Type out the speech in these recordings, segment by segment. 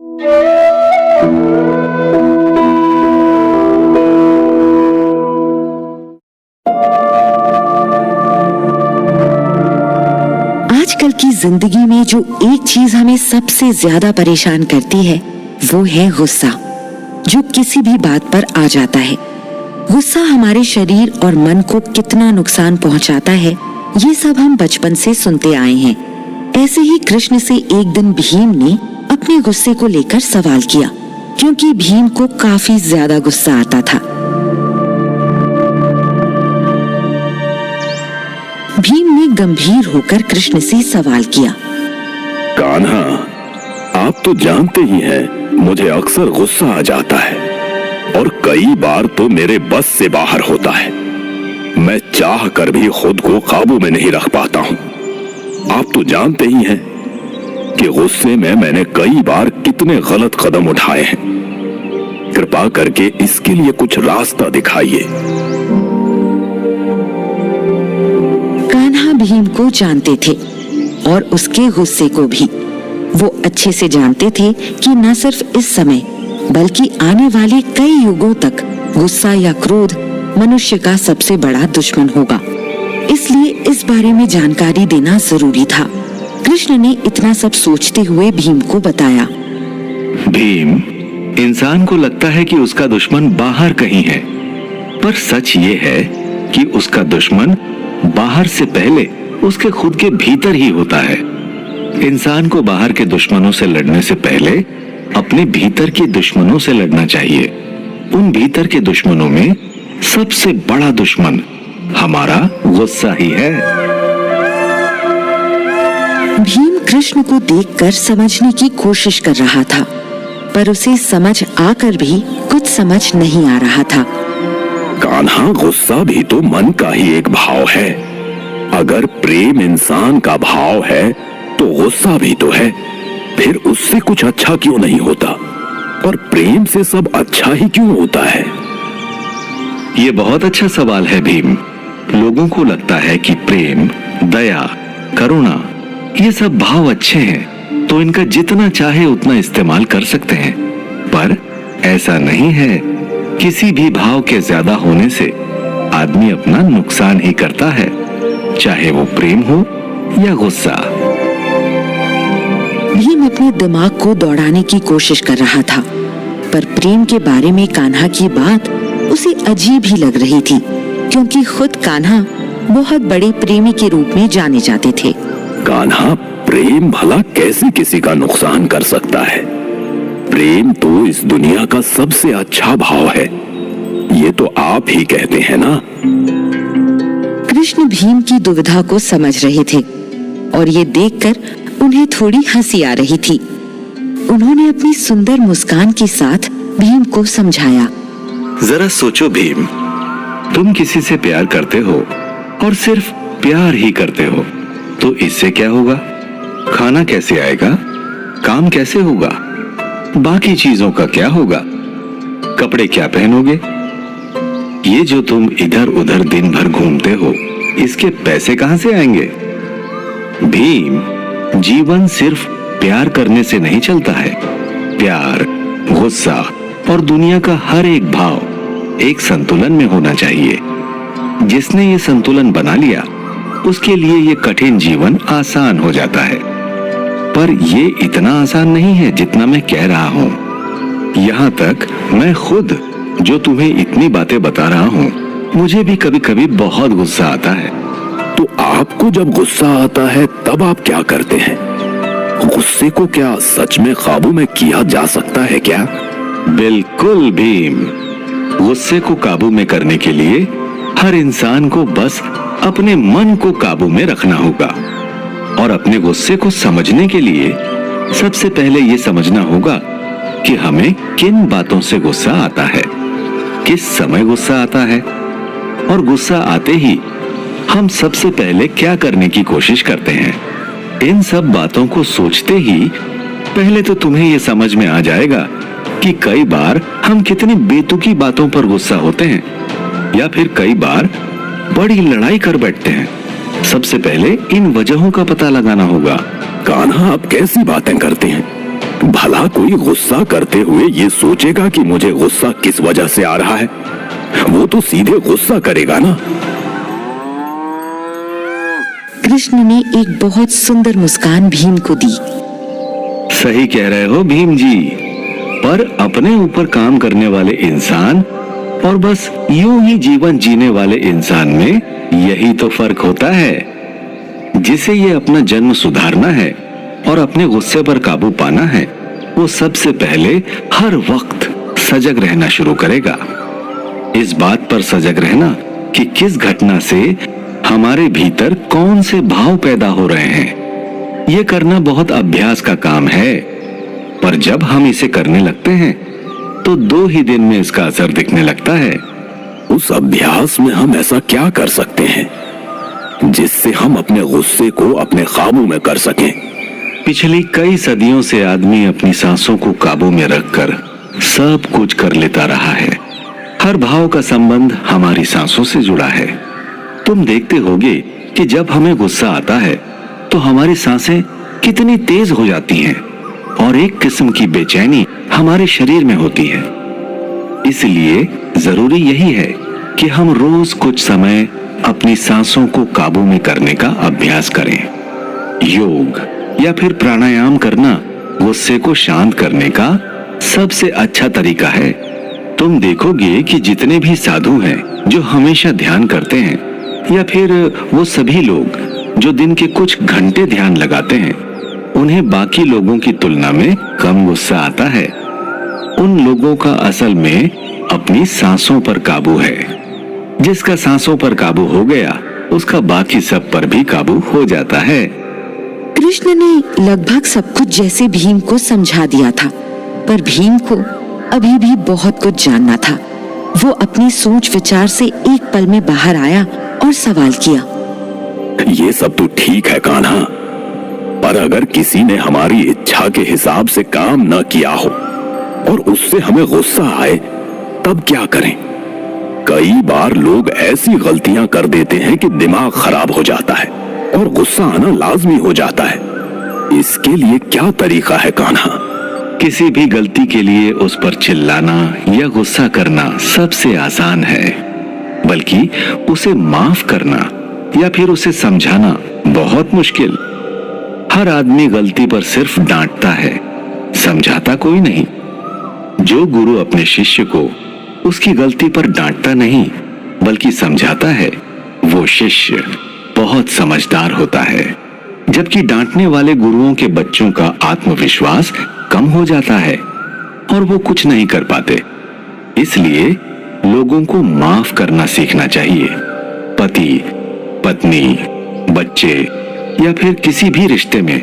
आजकल की जिंदगी में जो एक चीज हमें सबसे ज्यादा परेशान करती है वो है गुस्सा, जो किसी भी बात पर आ जाता है। गुस्सा हमारे शरीर और मन को कितना नुकसान पहुंचाता है ये सब हम बचपन से सुनते आए हैं। ऐसे ही कृष्ण से एक दिन भीम ने अपने गुस्से को लेकर सवाल किया, क्योंकि भीम को काफी ज्यादा गुस्सा आता था। भीम ने गंभीर होकर कृष्ण से सवाल किया, कान्हा, आप तो जानते ही हैं मुझे अक्सर गुस्सा आ जाता है और कई बार तो मेरे बस से बाहर होता है। मैं चाह कर भी खुद को काबू में नहीं रख पाता हूँ। आप तो जानते ही हैं कि गुस्से में मैंने कई बार कितने गलत कदम उठाए हैं। कृपा करके इसके लिए कुछ रास्ता दिखाइए। कान्हा भीम को जानते थे और उसके गुस्से को भी। वो अच्छे से जानते थे कि न सिर्फ इस समय बल्कि आने वाले कई युगों तक गुस्सा या क्रोध मनुष्य का सबसे बड़ा दुश्मन होगा। इसलिए इस बारे में जानकारी देना जरूरी था। कृष्ण ने इतना सब सोचते हुए भीम को बताया, भीम, इंसान को लगता है कि उसका दुश्मन बाहर कहीं है, पर सच ये है कि उसका दुश्मन बाहर से पहले उसके खुद के भीतर ही होता है। इंसान को बाहर के दुश्मनों से लड़ने से पहले अपने भीतर के दुश्मनों से लड़ना चाहिए। उन भीतर के दुश्मनों में सबसे बड़ा दुश्मन हमारा गुस्सा ही है। भीम कृष्ण को देखकर समझने की कोशिश कर रहा था, पर उसे समझ आकर भी कुछ समझ नहीं आ रहा था। कान्हा, गुस्सा भी तो मन का ही एक भाव है। अगर प्रेम इंसान का भाव है तो गुस्सा भी तो है। फिर उससे कुछ अच्छा क्यों नहीं होता? और प्रेम से सब अच्छा ही क्यों होता है? ये बहुत अच्छा सवाल है भीम। लोगों को लगता है कि प्रेम, दया, करुणा ये सब भाव अच्छे हैं तो इनका जितना चाहे उतना इस्तेमाल कर सकते हैं, पर ऐसा नहीं है। किसी भी भाव के ज्यादा होने से आदमी अपना नुकसान ही करता है, चाहे वो प्रेम हो या गुस्सा। भीम अपने दिमाग को दौड़ाने की कोशिश कर रहा था, पर प्रेम के बारे में कान्हा की बात उसे अजीब ही लग रही थी, क्योंकि खुद कान्हा बहुत बड़े प्रेमी के रूप में जाने जाते थे। कान्हा, प्रेम भला कैसे किसी का नुकसान कर सकता है? प्रेम तो इस दुनिया का सबसे अच्छा भाव है। ये तो आप ही कहते हैं ना। कृष्ण भीम की दुविधा को समझ रहे थे और ये देखकर उन्हें थोड़ी हंसी आ रही थी। उन्होंने अपनी सुंदर मुस्कान के साथ भीम को समझाया, जरा सोचो भीम, तुम किसी से प्यार करते हो और सिर्फ प्यार ही करते हो, तो इससे क्या होगा? खाना कैसे आएगा? काम कैसे होगा? बाकी चीजों का क्या होगा? कपड़े क्या पहनोगे? ये जो तुम इधर उधर दिन भर घूमते हो, इसके पैसे कहां से आएंगे? भीम, जीवन सिर्फ प्यार करने से नहीं चलता है। प्यार, गुस्सा और दुनिया का हर एक भाव एक संतुलन में होना चाहिए। जिसने ये संतुलन बना लिया उसके लिए ये कठिन जीवन आसान हो जाता है। पर ये इतना आसान नहीं है जितना मैं कह रहा हूँ। यहाँ तक मैं खुद जो तुम्हें इतनी बातें बता रहा हूँ, मुझे भी कभी कभी बहुत गुस्सा आता है। तो आपको जब गुस्सा आता है तब आप क्या करते हैं? गुस्से को क्या सच में काबू में किया जा सकता है क्या? बिल्कुल भीम, गुस्से को काबू में करने के लिए हर इंसान को बस अपने मन को काबू में रखना होगा। और अपने गुस्से को समझने के लिए सबसे पहले ये समझना होगा कि हमें किन बातों से गुस्सा आता है, किस समय गुस्सा आता है, और गुस्सा आते ही हम सबसे पहले क्या करने की कोशिश करते हैं। इन सब बातों को सोचते ही पहले तो तुम्हें यह समझ में आ जाएगा कि कई बार हम कितनी बेतुकी बातों पर गुस्सा होते हैं, या फिर कई बार बड़ी लड़ाई कर बैठते हैं। सबसे पहले इन वजहों का पता लगाना होगा। कान्हा, आप कैसी बातें करते हैं? भला कोई गुस्सा करते हुए ये सोचेगा कि मुझे गुस्सा किस वजह से आ रहा है? वो तो सीधे गुस्सा करेगा ना। कृष्ण ने एक बहुत सुंदर मुस्कान भीम को दी। सही कह रहे हो भीम जी, पर अपने ऊपर काम करने वाले इंसान और बस यूं ही जीवन जीने वाले इंसान में यही तो फर्क होता है। जिसे ये अपना जन्म सुधारना है और अपने गुस्से पर काबू पाना है, वो सबसे पहले हर वक्त सजग रहना शुरू करेगा। इस बात पर सजग रहना कि किस घटना से हमारे भीतर कौन से भाव पैदा हो रहे हैं, ये करना बहुत अभ्यास का काम है। पर जब हम इसे करने लगते हैं तो 2 ही दिन में इसका असर दिखने लगता है। उस अभ्यास में हम ऐसा क्या कर सकते हैं जिससे हम अपने गुस्से को अपने काबू में कर सकें? पिछली कई सदियों से आदमी अपनी सांसों को काबू में रखकर सब कुछ कर लेता रहा है। हर भाव का संबंध हमारी सांसों से जुड़ा है। तुम देखते होगे कि जब हमें गुस्सा आता है तो हमारी सांसें कितनी तेज हो जाती हैं और एक किस्म की बेचैनी हमारे शरीर में होती है। इसलिए जरूरी यही है कि हम रोज कुछ समय अपनी सांसों को काबू में करने का अभ्यास करें। योग या फिर प्राणायाम करना गुस्से को शांत करने का सबसे अच्छा तरीका है। तुम देखोगे कि जितने भी साधु हैं जो हमेशा ध्यान करते हैं, या फिर वो सभी लोग जो दिन के कुछ घंटे ध्यान लगाते हैं, उन्हें बाकी लोगों की तुलना में कम गुस्सा आता है। उन लोगों का असल में अपनी सांसों पर काबू है। जिसका सांसों पर काबू हो गया, उसका बाकी सब पर भी काबू हो जाता है। कृष्ण ने लगभग सब कुछ जैसे भीम को समझा दिया था, पर भीम को अभी भी बहुत कुछ जानना था। वो अपनी सोच विचार से एक पल में बाहर आया और सवाल किया। ये सब तो ठीक है कान्हा, पर अगर किसी ने हमारी इच्छा के हिसाब से काम न किया हो और उससे हमें गुस्सा आए, तब क्या करें? कई बार लोग ऐसी गलतियां कर देते हैं कि दिमाग खराब हो जाता है और गुस्सा आना लाजमी हो जाता है। इसके लिए क्या तरीका है कान्हा? किसी भी गलती के लिए उस पर चिल्लाना या गुस्सा करना सबसे आसान है, बल्कि उसे माफ करना या फिर उसे समझाना बहुत मुश्किल। हर आदमी गलती पर सिर्फ डांटता है, समझाता कोई नहीं। जो गुरु अपने शिष्य को उसकी गलती पर डांटता नहीं बल्कि समझाता है, वो शिष्य बहुत समझदार होता है। जबकि डांटने वाले गुरुओं के बच्चों का आत्मविश्वास कम हो जाता है और वो कुछ नहीं कर पाते। इसलिए लोगों को माफ करना सीखना चाहिए। पति, पत्नी, बच्चे या फिर किसी भी रिश्ते में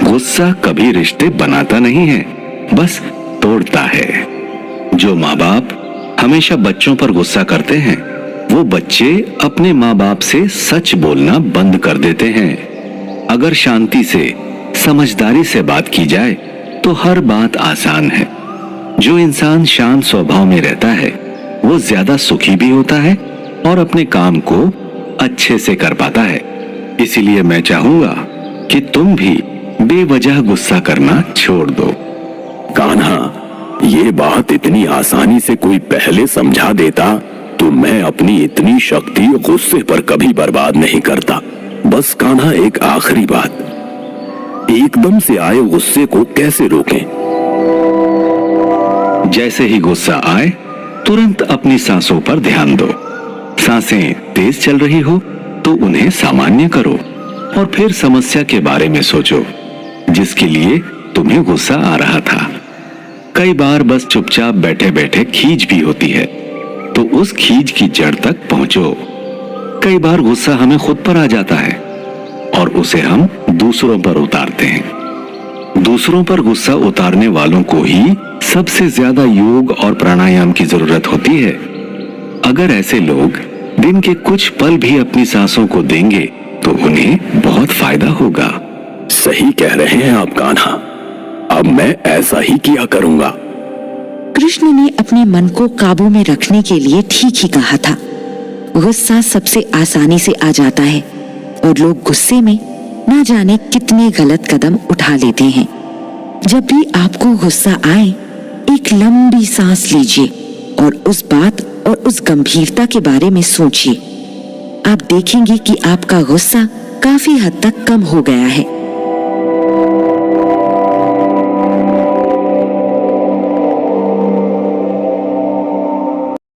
गुस्सा कभी रिश्ते बनाता नहीं है, बस तोड़ता है। जो माँ बाप हमेशा बच्चों पर गुस्सा करते हैं, वो बच्चे अपने माँ बाप से सच बोलना बंद कर देते हैं। अगर शांति से, समझदारी से बात की जाए तो हर बात आसान है। जो इंसान शांत स्वभाव में रहता है, वो ज्यादा सुखी भी होता है और अपने काम को अच्छे से कर पाता है। इसीलिए मैं चाहूंगा कि तुम भी बेवजह गुस्सा करना छोड़ दो। कान्हा, ये बात इतनी आसानी से कोई पहले समझा देता तो मैं अपनी इतनी शक्ति गुस्से पर कभी बर्बाद नहीं करता। बस कान्हा, एक आखिरी बात, एकदम से आए गुस्से को कैसे रोकें? जैसे ही गुस्सा आए, तुरंत अपनी सांसों पर ध्यान दो। सांसें तेज चल रही हो तो उन्हें सामान्य करो और फिर समस्या के बारे में सोचो जिसके लिए तुम्हें गुस्सा आ रहा था। कई बार बस चुपचाप बैठे बैठे खीज भी होती है, तो उस खीज की जड़ तक पहुंचो। कई बार गुस्सा हमें खुद पर आ जाता है और उसे हम दूसरों पर उतारते हैं। दूसरों पर गुस्सा उतारने वालों को ही सबसे ज्यादा योग और प्राणायाम की जरूरत होती है। अगर ऐसे लोग दिन के कुछ पल भी अपनी सांसों को देंगे तो उन्हें बहुत फायदा होगा। सही कह रहे हैं आप कान्हा, अब मैं ऐसा ही किया करूंगा। कृष्ण ने अपने मन को काबू में रखने के लिए ठीक ही कहा था। गुस्सा सबसे आसानी से आ जाता है और लोग गुस्से में ना जाने कितने गलत कदम उठा लेते हैं। जब भी आपको गुस्सा आए, एक लंबी सांस लीजिए और उस बात और उस गंभीरता के बारे में सोचिए। आप देखेंगे कि आपका गुस्सा काफी हद तक कम हो गया है।